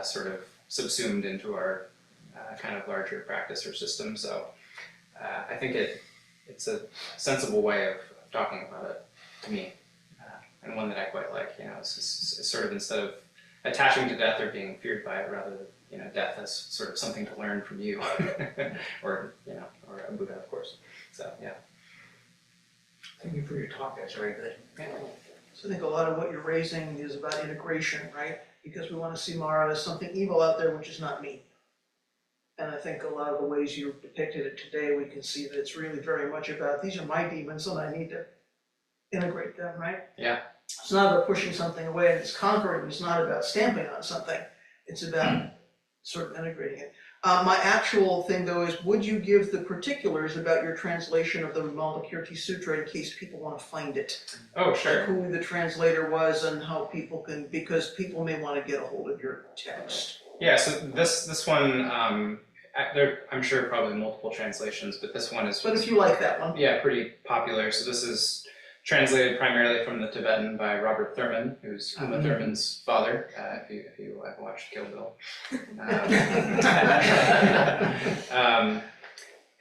sort of subsumed into our kind of larger practice or system. So I think it's a sensible way of talking about it to me, and one that I quite like. It's sort of, instead of attaching to death or being feared by it, rather, death as sort of something to learn from you, or a Buddha, of course. So yeah. Thank you for your talk, that's very good. Yeah. So I think a lot of what you're raising is about integration, right? Because we want to see Mara as something evil out there, which is not me. And I think a lot of the ways you depicted it today, we can see that it's really very much about, these are my demons and I need to integrate them, right? Yeah. It's not about pushing something away and it's conquering. It's not about stamping on something. It's about sort of integrating it. My actual thing though is, would you give the particulars about your translation of the Vimalakirti Sutra in case people want to find it? Oh, sure. Like who the translator was and how people can, because people may want to get a hold of your text. Yeah, so this one, I'm sure probably multiple translations, but this one is, But if you like that one. yeah, pretty popular. So this is translated primarily from the Tibetan by Robert Thurman, who's Uma Thurman's father, if you have watched Kill Bill.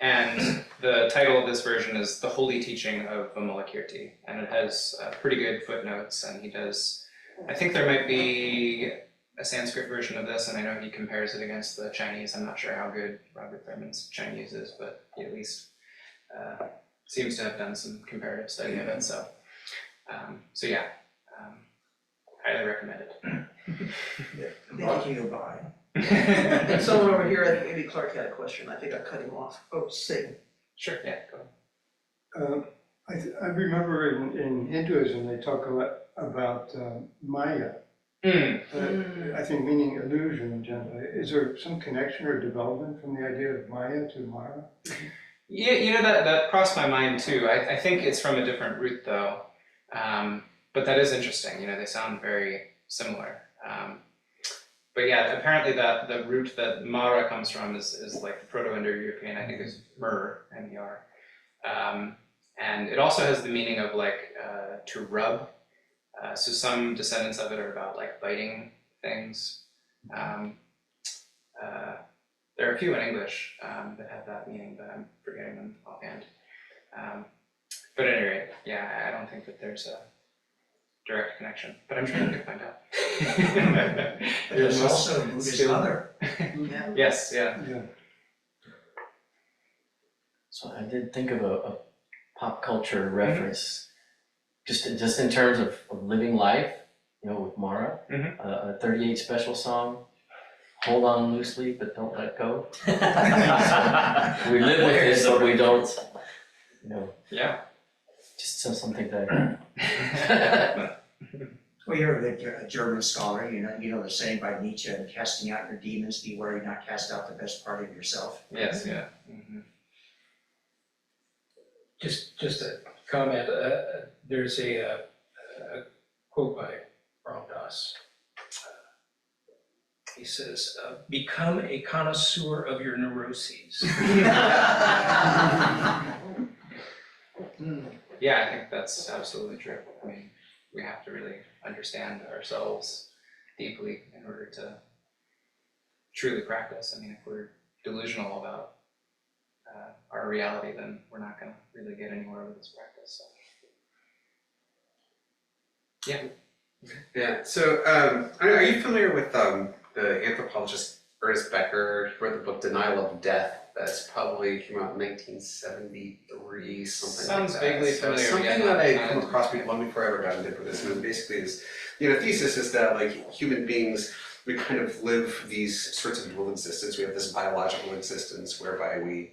And the title of this version is The Holy Teaching of Vimalakirti, and it has pretty good footnotes, and he does, I think there might be a Sanskrit version of this, and I know he compares it against the Chinese. I'm not sure how good Robert Thurman's Chinese is, but he at least seems to have done some comparative study of it. So, yeah, highly recommend it. Brought to you by. And someone over here, I think maybe Clark had a question. I think I cut him off. Oh, Sing. Sure, yeah, go ahead. I remember in Hinduism they talk a lot about Maya. I think meaning illusion generally. Is there some connection or development from the idea of Maya to Mara? Yeah, that crossed my mind too. I think it's from a different root though, but that is interesting. They sound very similar. But yeah, apparently that the root that Mara comes from is like the Proto-Indo-European, I think is mer, M-E-R. And it also has the meaning of like to rub. So some descendants of it are about like biting things. There are a few in English that have that meaning, but I'm forgetting them offhand. But at any rate, yeah, I don't think that there's a direct connection, but I'm sure you can find out. There's also a Buddhist mother. Yeah. Yes, yeah. So I did think of a pop culture reference, just in terms of living life, with Mara, a 38 Special song, hold on loosely but don't let go. So we live with this, but we don't, Yeah. just something that. Well, you're a German scholar, you know the saying by Nietzsche, casting out your demons, beware you not cast out the best part of yourself. Yes, yeah. Mm-hmm. Just a comment. There's a quote by Ram Dass. He says, "Become a connoisseur of your neuroses." Yeah, I think that's absolutely true. I mean, we have to really understand ourselves deeply in order to truly practice. I mean, if we're delusional about our reality, then we're not going to really get anywhere with this practice. So. Yeah. Yeah. So, are you familiar with the anthropologist Ernest Becker? He wrote the book Denial of Death. That's probably came out in 1973, something Sounds like that. vaguely So familiar. something Yeah, that I not come across long before I ever got into Buddhism. And basically, is thesis is that like human beings, we kind of live these sorts of dual existence. We have this biological existence whereby we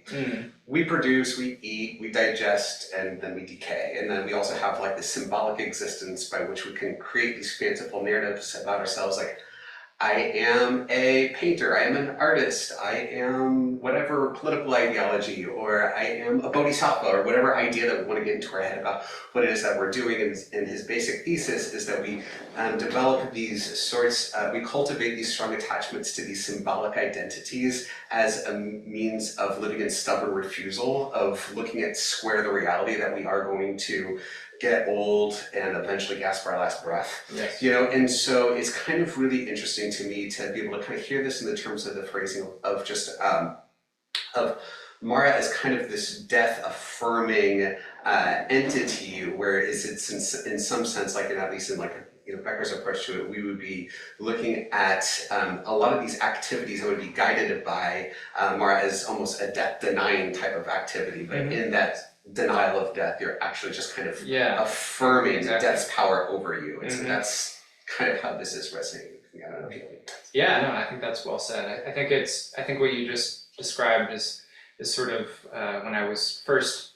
produce, we eat, we digest, and then we decay. And then we also have like this symbolic existence by which we can create these fanciful narratives about ourselves, like I am a painter, I am an artist, I am whatever political ideology, or I am a bodhisattva, or whatever idea that we want to get into our head about what it is that we're doing. And his basic thesis is that we develop these sorts, we cultivate these strong attachments to these symbolic identities as a means of living in stubborn refusal of looking at square the reality that we are going to get old, and eventually gasp our last breath. Yes. You know, and so it's kind of really interesting to me to be able to kind of hear this in the terms of the phrasing of just of Mara as kind of this death affirming entity, where it's in some sense, like, and at least in like, you know, Becker's approach to it, we would be looking at a lot of these activities that would be guided by Mara as almost a death denying type of activity, but in that denial of death, you're actually just kind of affirming death's power over you. And so that's kind of how this is resonating with me. I don't know if you think that. Yeah, no, I think that's well said. I think what you just described is sort of when I was first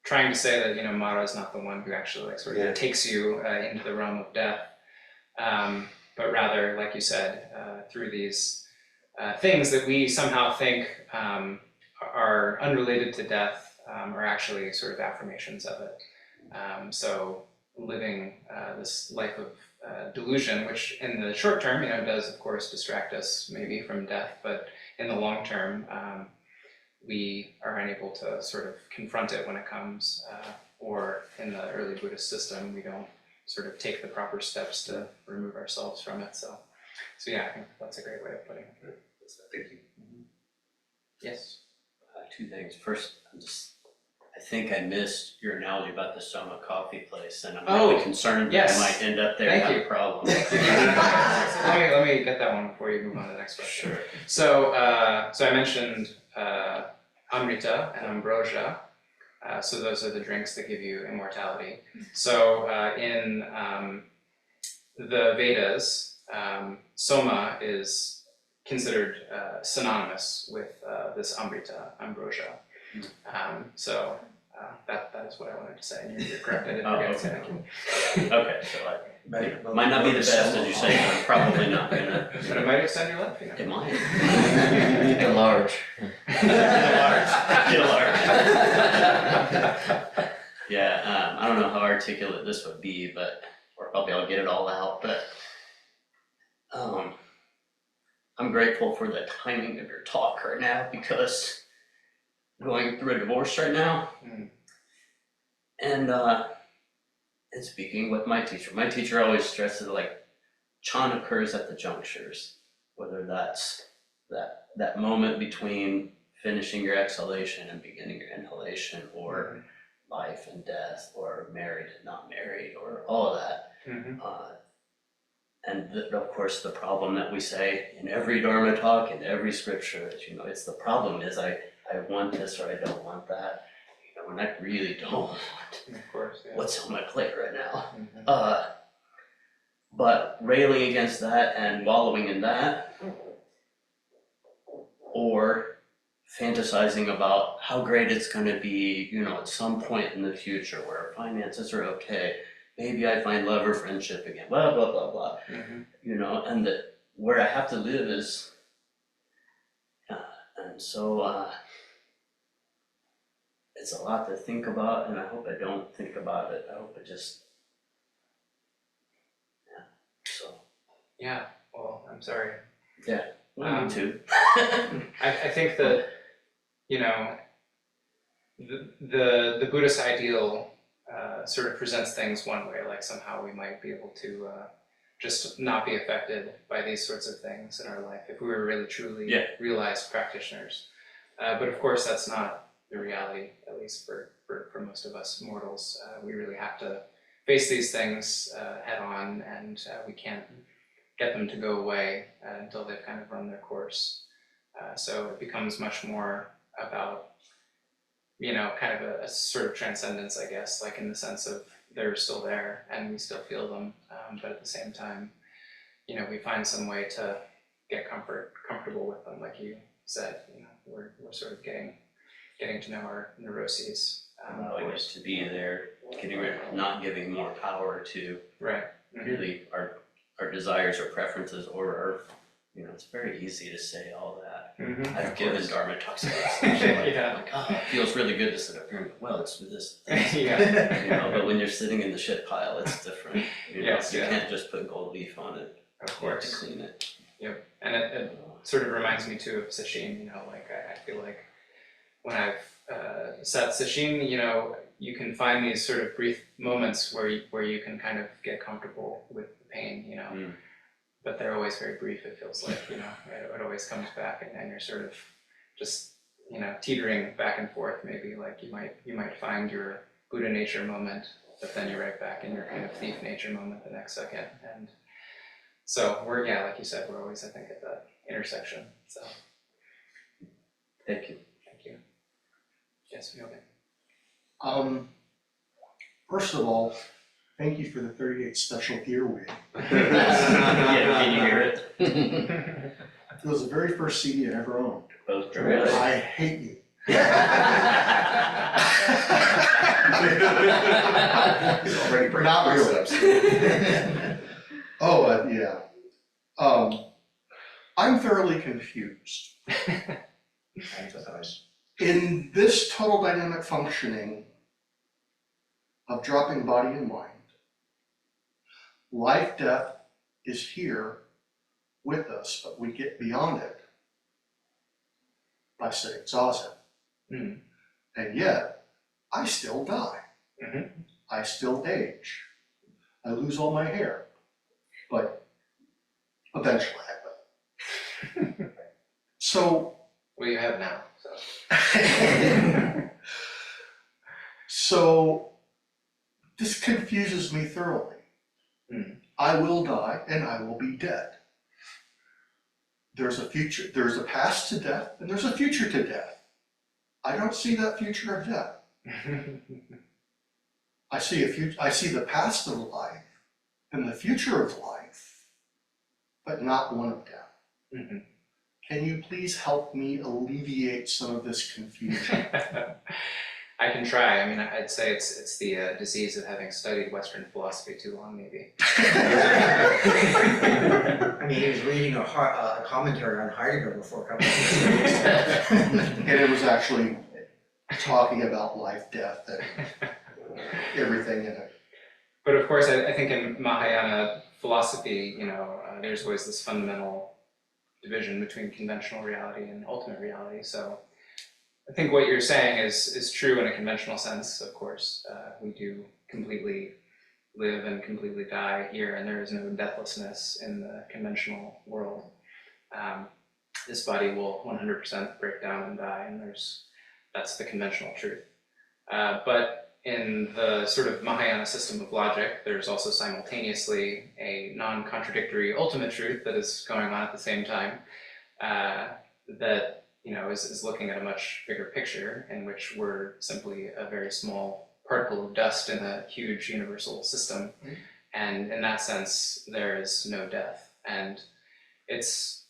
trying to say that, you know, Mara is not the one who actually like sort of takes you into the realm of death, but rather, like you said, through these things that we somehow think are unrelated to death are actually sort of affirmations of it. So living this life of delusion, which in the short term, you know, does of course distract us maybe from death, but in the long term, we are unable to sort of confront it when it comes, or in the early Buddhist system, we don't sort of take the proper steps to remove ourselves from it. So yeah, I think that's a great way of putting it. Thank you. Yes. Two things. First, I think I missed your analogy about the Soma coffee place, and I'm really concerned that I might end up there and have a problem. Let me get that one before you move on to the next question. Sure. So I mentioned Amrita and Ambrosia. So those are the drinks that give you immortality. So in the Vedas, Soma is considered synonymous with this Amrita, Ambrosia. So that is what I wanted to say. And you're correct. I didn't forget to say thank you. Okay, so I might not be the best, as you say, but I'm probably not gonna. But it might extend your life, you know. It might. Get a large. Get a large. Yeah, I don't know how articulate this would be, or probably I'll get it all out, but I'm grateful for the timing of your talk right now, because I'm going through a divorce right now. And speaking with my teacher always stresses like Chan occurs at the junctures, whether that's that moment between finishing your exhalation and beginning your inhalation, or life and death, or married and not married, or all of that. And of course, the problem that we say in every Dharma talk, in every scripture, is, you know, it's the problem is I want this or I don't want that, you know, and I really don't want what's on my plate right now. But railing against that and wallowing in that, or fantasizing about how great it's going to be, you know, at some point in the future where finances are okay, maybe I find love or friendship again, blah, blah, blah, blah. You know, and that where I have to live is, and so it's a lot to think about, and I hope I don't think about it. I hope it just, so. Yeah, well, I'm sorry. Yeah, well, me too. I think that, you know, the Buddhist ideal sort of presents things one way, like somehow we might be able to just not be affected by these sorts of things in our life if we were really truly realized practitioners. But of course, that's not the reality, at least for most of us mortals. We really have to face these things head on, and we can't get them to go away until they've kind of run their course. So it becomes much more about, you know, kind of a sort of transcendence, I guess, like in the sense of they're still there and we still feel them, but at the same time, you know, we find some way to get comfortable with them, like you said. You know, we're sort of getting to know our neuroses. Allowing us to be there, getting rid of, not giving more power to really our desires or preferences, or our, you know, it's very easy to say all that. I've given Dharma talks about this, like, oh, it feels really good to sit up here and go, well, it's this. You know, but when you're sitting in the shit pile, it's different. You know, you can't just put gold leaf on it. Of You have course. to clean it. Yep, and it sort of reminds me too of sesshin, you know, like I feel like when I've sat sesshin, you know, you can find these sort of brief moments where you can kind of get comfortable with the pain, you know, but they're always very brief. It feels like, you know, it always comes back, and you're sort of just, you know, teetering back and forth. Maybe like you might find your Buddha nature moment, but then you're right back in your kind of thief nature moment the next second. And so we're, yeah, like you said, we're always, I think, at that intersection. So Thank you. thank you. Yes, Myobe. First of all, thank you for the 38 special earwig. Yeah, can you hear it? It was the very first CD I ever owned. Both really? I hate you. He's already breaking Not really. concepts. Oh, yeah. I'm thoroughly confused. I empathize. In this total dynamic functioning of dropping body and mind, life, death is here with us, but we get beyond it by staying zazen. Mm. And yet, I still die. Mhm. I still age. I lose all my hair, but eventually I will. So, Well, you have now, so. so this confuses me thoroughly. Mm. I will die and I will be dead. There's a future, there's a past to death and there's a future to death. I don't see that future of death. I see the past of life and the future of life, but not one of death. Mhm. Can you please help me alleviate some of this confusion? I can try. I mean, I'd say it's the disease of having studied Western philosophy too long, maybe. I mean, he was reading a commentary on Heidegger before coming to this. And it was actually talking about life, death, and everything in it. But of course, I think in Mahayana philosophy, you know, there's always this fundamental division between conventional reality and ultimate reality. So I think what you're saying is true in a conventional sense, of course. We do completely live and completely die here, and there is no deathlessness in the conventional world. This body will 100% break down and die, and that's the conventional truth. But in the sort of Mahayana system of logic, there's also simultaneously a non-contradictory ultimate truth that is going on at the same time, that, you know, is looking at a much bigger picture in which we're simply a very small particle of dust in a huge universal system. Mm-hmm. And in that sense, there is no death. And it's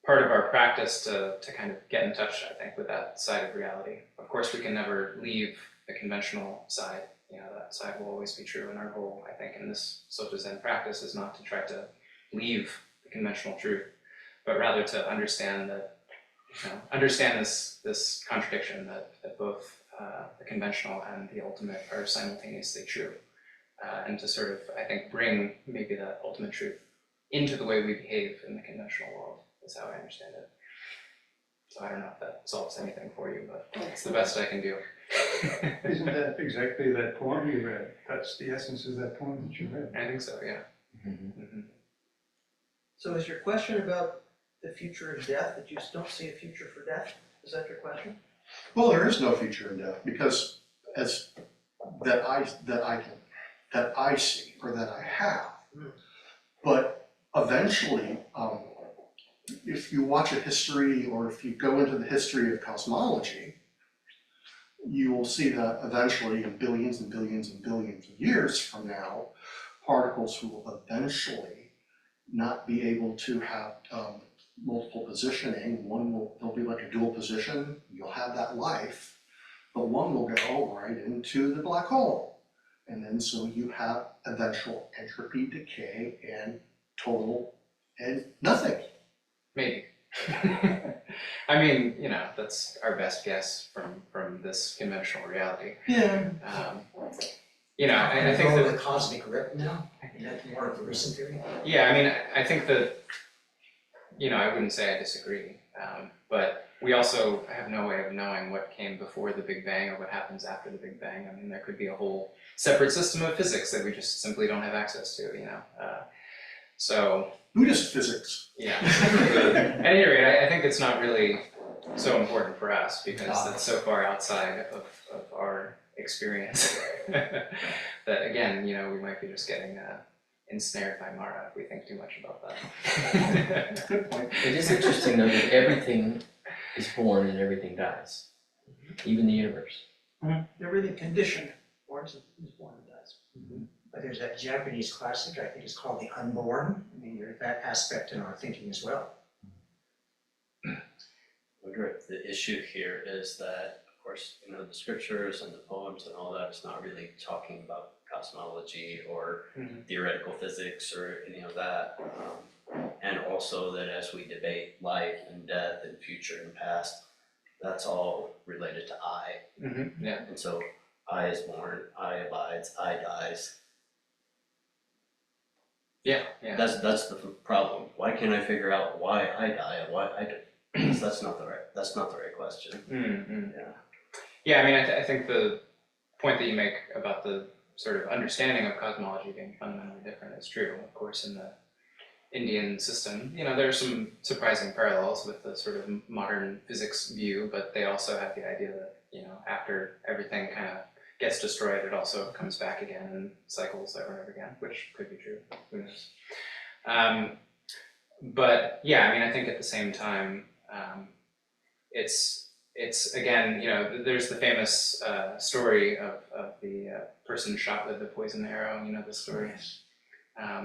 part of our practice to kind of get in touch, I think, with that side of reality. Of course, we can never leave the conventional side. You know, that side will always be true. And our goal, I think, in this Soto Zen practice is not to try to leave the conventional truth, but rather to understand that, you know, understand this contradiction that both the conventional and the ultimate are simultaneously true, and to sort of, I think, bring maybe that ultimate truth into the way we behave in the conventional world is how I understand it. So I don't know if that solves anything for you, but it's the best I can do. Isn't that exactly that poem you read? That's the essence of that poem that you read. I think so, yeah. Mm-hmm. Mm-hmm. So is your question about the future of death, that you just don't see a future for death? Is that your question? Well, there is no future in death because as that I see or that I have. But eventually, if you watch a history or if you go into the history of cosmology, you will see that eventually in billions and billions and billions of years from now, particles will eventually not be able to have multiple positioning. There'll be like a dual position, you'll have that life, but one will go right into the black hole. And then so you have eventual entropy, decay, and total and nothing. Maybe. I mean, you know, that's our best guess from this conventional reality. Yeah. You know, I think the that cosmic rip now, that's more of the recent theory. yeah, I mean, I think that, you know, I wouldn't say I disagree, but we also have no way of knowing what came before the Big Bang or what happens after the Big Bang. I mean, there could be a whole separate system of physics that we just simply don't have access to, you know. So Buddhist physics. yeah. At any rate, I think it's not really so important for us because it's so far outside of our experience that, again, you know, we might be just getting ensnared by Mara if we think too much about that. Good point. It is interesting though that everything is born and everything dies, even the universe. Everything conditioned, is born and dies. But there's that Japanese classic, I think it's called The Unborn. I mean, there's that aspect in our thinking as well. I wonder if the issue here is that, of course, you know, the scriptures and the poems and all that is not really talking about cosmology or theoretical physics or any of that. And also that as we debate life and death and future and past, that's all related to I. Yeah. And so I is born, I abides, I dies. Yeah, yeah. That's the problem. Why can't I figure out why I die and why I do? Because that's not the right question. Yeah. Yeah, I mean, I think the point that you make about the sort of understanding of cosmology being fundamentally different is true. Of course, in the Indian system, you know, there are some surprising parallels with the sort of modern physics view, but they also have the idea that, you know, after everything kind of gets destroyed, it also comes back again and cycles over and over again, which could be true. Who knows? But yeah, I mean, I think at the same time, it's again, you know, there's the famous story of the person shot with the poison arrow. You know the story.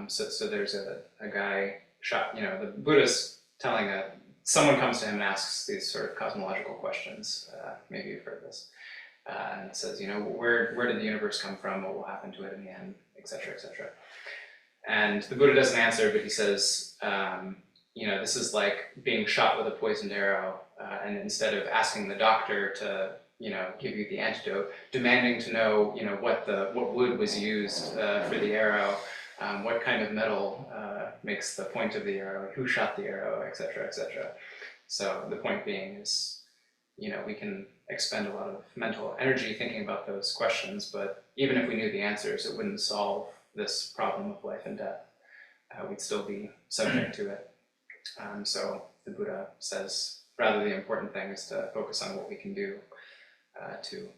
So there's a guy shot. You know, the Buddhist telling someone comes to him and asks these sort of cosmological questions. Maybe you've heard this. And it says, you know, where did the universe come from? What will happen to it in the end, et cetera, et cetera. And the Buddha doesn't answer, but he says, you know, this is like being shot with a poisoned arrow, and instead of asking the doctor to, you know, give you the antidote, demanding to know, you know, what wood was used for the arrow, what kind of metal makes the point of the arrow, who shot the arrow, et cetera, et cetera. So the point being is, you know, we can expend a lot of mental energy thinking about those questions, but even if we knew the answers, it wouldn't solve this problem of life and death. We'd still be subject to it. So the Buddha says, rather the important thing is to focus on what we can do to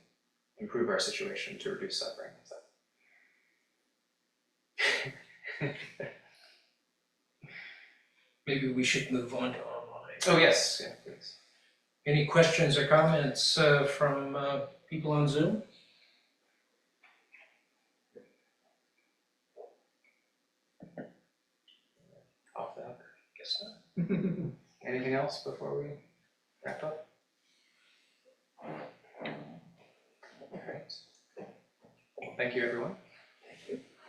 improve our situation, to reduce suffering. So. Maybe we should move on to online. Oh yes, yeah, please. Any questions or comments from people on Zoom? Off the hook. Guess not. Anything else before we wrap up? All right. Thank you, everyone.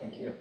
Thank you.